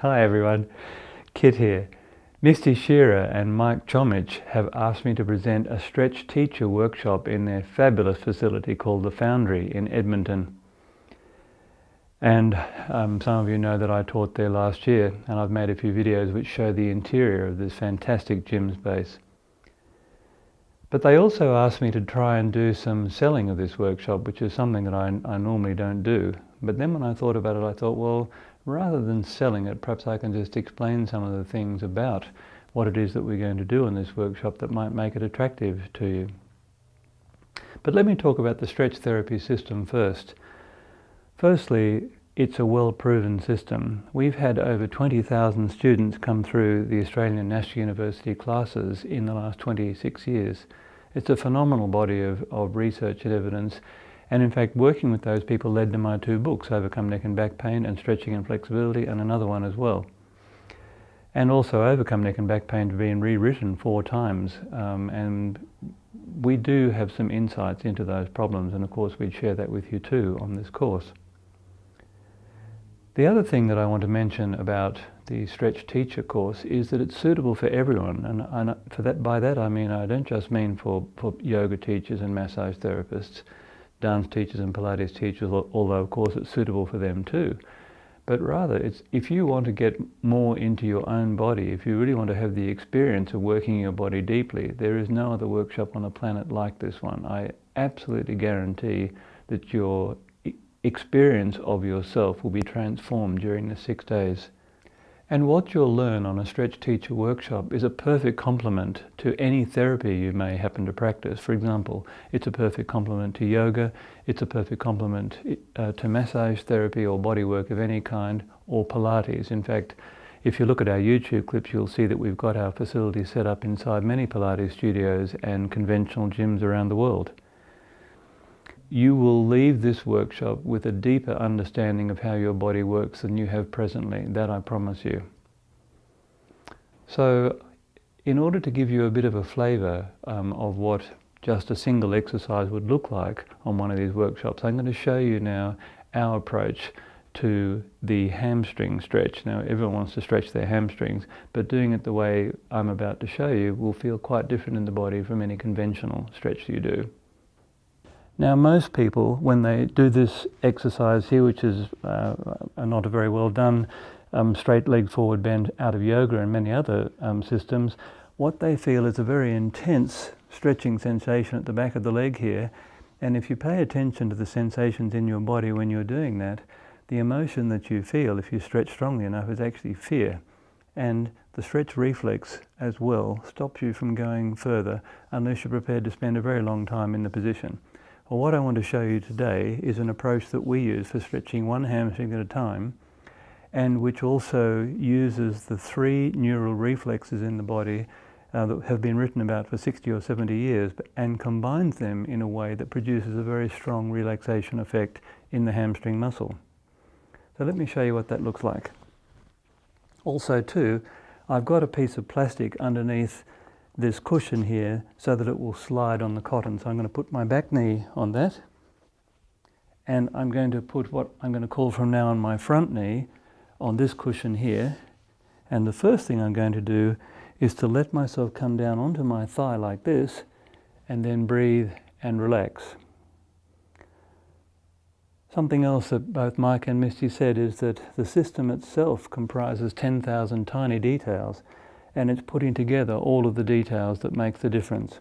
Hi everyone, Kit here. Mr. Schirra and Mike homage have asked me to present a stretch teacher workshop in their fabulous facility called the Foundry in Edmonton. And some of you know that I taught there last year, and I've made a few videos which show the interior of this fantastic gym space. But they also asked me to try and do some selling of this workshop, which is something that I normally don't do. But then when I thought about it, I thought, well, rather than selling it, perhaps I can just explain some of the things about what it is that we're going to do in this workshop that might make it attractive to you. But let me talk about the stretch therapy system first. Firstly, it's a well-proven system. We've had over 20,000 students come through the Australian National University classes in the last 26 years. It's a phenomenal body of research and evidence. And in fact, working with those people led to my two books, Overcome Neck and Back Pain and Stretching and Flexibility, and another one as well. And also Overcome Neck and Back Pain has been rewritten 4 times. And we do have some insights into those problems, and of course we'd share that with you too on this course. The other thing that I want to mention about the Stretch Teacher course is that it's suitable for everyone, and by that I mean, I don't just mean for yoga teachers and massage therapists, dance teachers and Pilates teachers, although of course it's suitable for them too. But rather, it's if you want to get more into your own body, if you really want to have the experience of working your body deeply, there is no other workshop on the planet like this one. I absolutely guarantee that your experience of yourself will be transformed during the 6 days. And what you'll learn on a Stretch Teacher workshop is a perfect complement to any therapy you may happen to practice. For example, it's a perfect complement to yoga, it's a perfect complement to massage therapy or body work of any kind, or Pilates. In fact, if you look at our YouTube clips, you'll see that we've got our facility set up inside many Pilates studios and conventional gyms around the world. You will leave this workshop with a deeper understanding of how your body works than you have presently, that I promise you. So, in order to give you a bit of a flavour of what just a single exercise would look like on one of these workshops, I'm going to show you now our approach to the hamstring stretch. Now, everyone wants to stretch their hamstrings, but doing it the way I'm about to show you will feel quite different in the body from any conventional stretch you do. Now, most people, when they do this exercise here, which is not a very well done straight leg forward bend out of yoga and many other systems, what they feel is a very intense stretching sensation at the back of the leg here. And if you pay attention to the sensations in your body when you're doing that, the emotion that you feel if you stretch strongly enough is actually fear. And the stretch reflex as well stops you from going further unless you're prepared to spend a very long time in the position. Well, what I want to show you today is an approach that we use for stretching one hamstring at a time, and which also uses the 3 neural reflexes in the body that have been written about for 60 or 70 years, and combines them in a way that produces a very strong relaxation effect in the hamstring muscle. So let me show you what that looks like. Also too, I've got a piece of plastic underneath this cushion here so that it will slide on the cotton. So I'm going to put my back knee on that, and I'm going to put what I'm going to call from now on my front knee on this cushion here. And the first thing I'm going to do is to let myself come down onto my thigh like this, and then breathe and relax. Something else that both Mike and Misty said is that the system itself comprises 10,000 tiny details, and it's putting together all of the details that make the difference.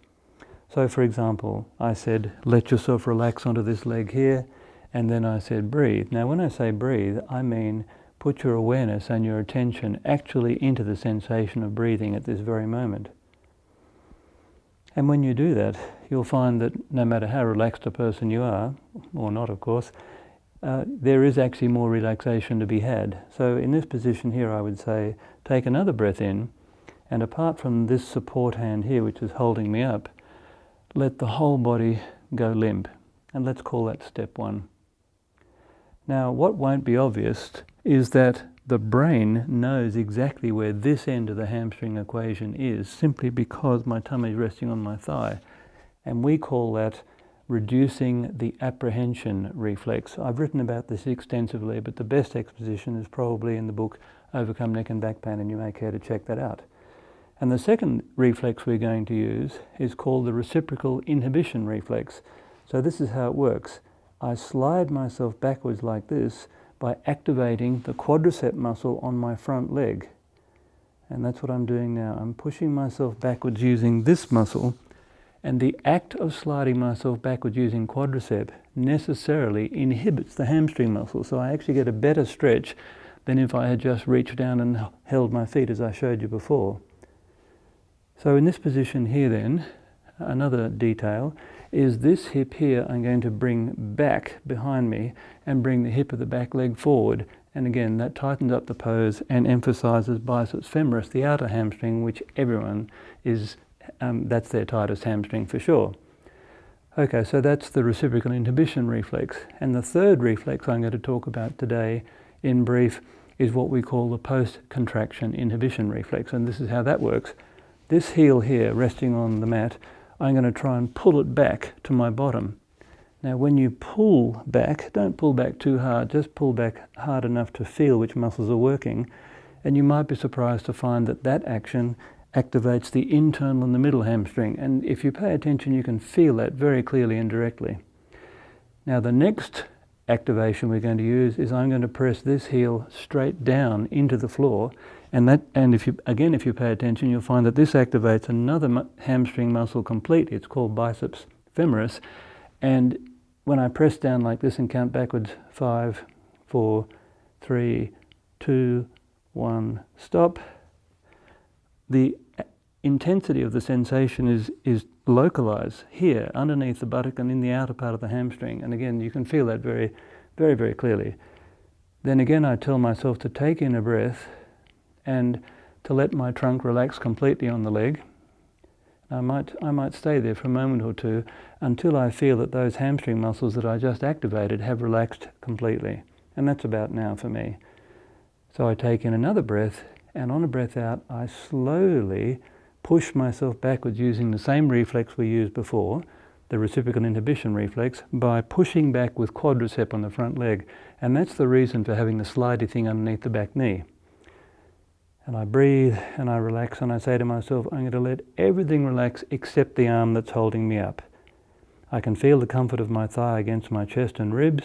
So for example, I said, let yourself relax onto this leg here, and then I said, breathe. Now when I say breathe, I mean put your awareness and your attention actually into the sensation of breathing at this very moment. And when you do that, you'll find that no matter how relaxed a person you are, or not of course, there is actually more relaxation to be had. So in this position here, I would say, take another breath in, and apart from this support hand here, which is holding me up, let the whole body go limp. And let's call that step 1. Now, what won't be obvious is that the brain knows exactly where this end of the hamstring equation is, simply because my tummy is resting on my thigh. And we call that reducing the apprehension reflex. I've written about this extensively, but the best exposition is probably in the book Overcome Neck and Back Pain, and you may care to check that out. And the second reflex we're going to use is called the reciprocal inhibition reflex. So this is how it works. I slide myself backwards like this by activating the quadricep muscle on my front leg. And that's what I'm doing now. I'm pushing myself backwards using this muscle, and the act of sliding myself backwards using quadricep necessarily inhibits the hamstring muscle. So I actually get a better stretch than if I had just reached down and held my feet, as I showed you before. So in this position here then, another detail is this hip here I'm going to bring back behind me and bring the hip of the back leg forward. And again, that tightens up the pose and emphasizes biceps femoris, the outer hamstring, which everyone is, that's their tightest hamstring for sure. Okay, so that's the reciprocal inhibition reflex. And the third reflex I'm going to talk about today in brief is what we call the post-contraction inhibition reflex. And this is how that works. This heel here resting on the mat, I'm going to try and pull it back to my bottom. Now when you pull back, don't pull back too hard, just pull back hard enough to feel which muscles are working, and you might be surprised to find that that action activates the internal and the middle hamstring, and if you pay attention you can feel that very clearly and directly. Now the next activation we're going to use is I'm going to press this heel straight down into the floor, and if you pay attention, you'll find that this activates another hamstring muscle completely. It's called biceps femoris, and when I press down like this and count backwards, 5, 4, 3, 2, 1, stop, the intensity of the sensation is localized here underneath the buttock and in the outer part of the hamstring. And again, you can feel that very, very, very clearly. Then again, I tell myself to take in a breath and to let my trunk relax completely on the leg. I might stay there for a moment or two until I feel that those hamstring muscles that I just activated have relaxed completely. And that's about now for me. So I take in another breath, and on a breath out, I slowly push myself backwards using the same reflex we used before, the reciprocal inhibition reflex, by pushing back with quadricep on the front leg. And that's the reason for having the slidey thing underneath the back knee. And I breathe and I relax and I say to myself, I'm going to let everything relax except the arm that's holding me up. I can feel the comfort of my thigh against my chest and ribs.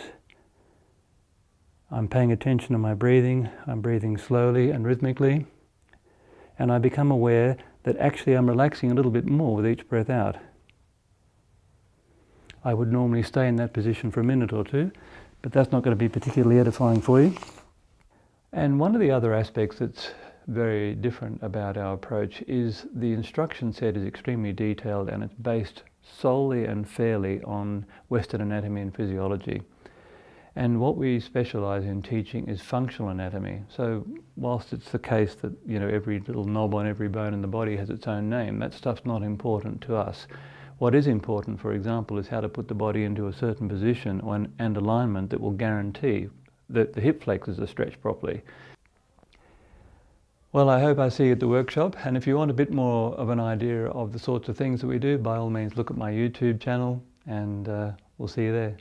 I'm paying attention to my breathing. I'm breathing slowly and rhythmically. And I become aware that actually I'm relaxing a little bit more with each breath out. I would normally stay in that position for a minute or two, but that's not going to be particularly edifying for you. And one of the other aspects that's very different about our approach is the instruction set is extremely detailed, and it's based solely and fairly on Western anatomy and physiology. And what we specialize in teaching is functional anatomy. So whilst it's the case that, you know, every little knob on every bone in the body has its own name, that stuff's not important to us. What is important, for example, is how to put the body into a certain position and alignment that will guarantee that the hip flexors are stretched properly. Well, I hope I see you at the workshop, and if you want a bit more of an idea of the sorts of things that we do, by all means look at my YouTube channel, and we'll see you there.